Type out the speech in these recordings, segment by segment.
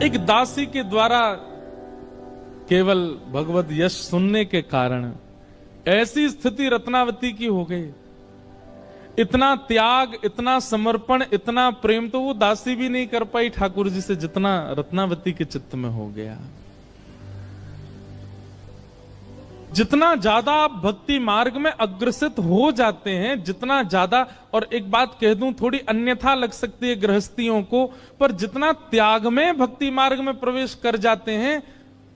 एक दासी के द्वारा केवल भगवत यश सुनने के कारण ऐसी स्थिति रत्नावती की हो गई। इतना त्याग, इतना समर्पण, इतना प्रेम तो वो दासी भी नहीं कर पाई ठाकुर जी से, जितना रत्नावती के चित्त में हो गया। जितना ज्यादा आप भक्ति मार्ग में अग्रसित हो जाते हैं, जितना ज्यादा, और एक बात कह दूं, थोड़ी अन्यथा लग सकती है गृहस्थियों को, पर जितना त्याग में भक्ति मार्ग में प्रवेश कर जाते हैं,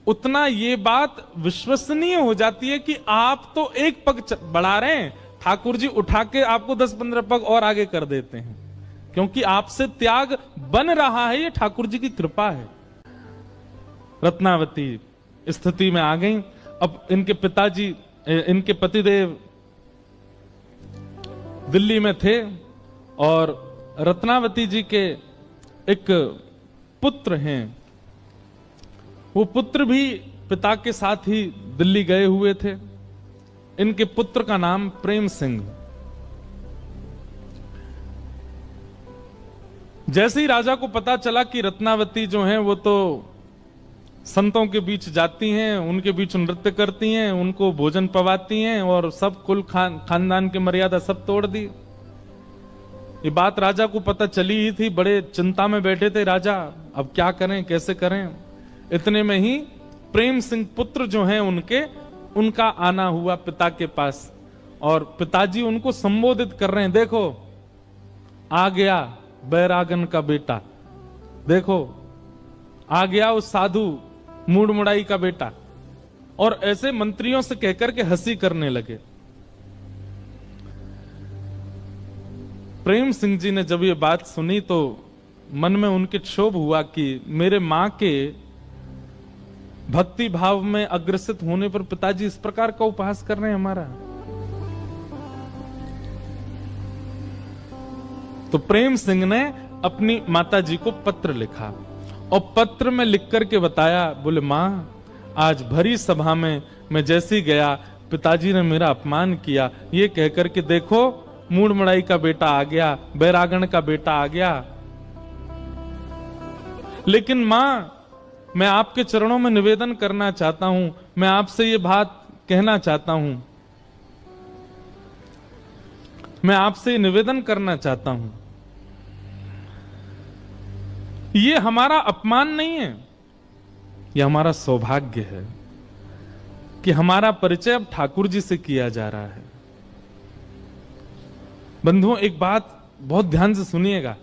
उतना ये बात विश्वसनीय हो जाती है कि आप तो एक पग बढ़ा रहे हैं, ठाकुर जी उठा के आपको 10-15 पग और आगे कर देते हैं, क्योंकि आपसे त्याग बन रहा है। ये ठाकुर जी की कृपा है। रत्नावती स्थिति में आ गई। अब इनके पिताजी, इनके पतिदेव दिल्ली में थे और रत्नावती जी के एक पुत्र हैं। वो पुत्र भी पिता के साथ ही दिल्ली गए हुए थे। इनके पुत्र का नाम प्रेम सिंह। जैसे ही राजा को पता चला कि रत्नावती जो हैं वो तो संतों के बीच जाती हैं, उनके बीच नृत्य करती हैं, उनको भोजन पवाती हैं और सब कुल खानदान की मर्यादा सब तोड़ दी। ये बात राजा को पता चली ही थी। बड़े चिंता में बैठे थे राजा, अब क्या करें, कैसे करें। इतने में ही प्रेम सिंह पुत्र जो हैं उनका आना हुआ पिता के पास, और पिताजी उनको संबोधित कर रहे हैं, देखो आ गया बैरागन का बेटा, देखो आ गया उस साधु मूड मुड़ाई का बेटा। और ऐसे मंत्रियों से कहकर के हंसी करने लगे। प्रेम सिंह जी ने जब ये बात सुनी तो मन में उनके क्षोभ हुआ कि मेरे मां के भक्ति भाव में अग्रसित होने पर पिताजी इस प्रकार का उपहास कर रहे हैं हमारा। तो प्रेम सिंह ने अपनी माताजी को पत्र लिखा और पत्र में लिख करके बताया, बोले मां, आज भरी सभा में मैं जैसे ही गया, पिताजी ने मेरा अपमान किया, ये कहकर के देखो मूड मड़ाई का बेटा आ गया, बैरागण का बेटा आ गया। लेकिन मां, मैं आपके चरणों में निवेदन करना चाहता हूं, मैं आपसे ये बात कहना चाहता हूं, मैं आपसे निवेदन करना चाहता हूं, ये हमारा अपमान नहीं है, ये हमारा सौभाग्य है कि हमारा परिचय अब ठाकुर जी से किया जा रहा है। बंधुओं, एक बात बहुत ध्यान से सुनिएगा।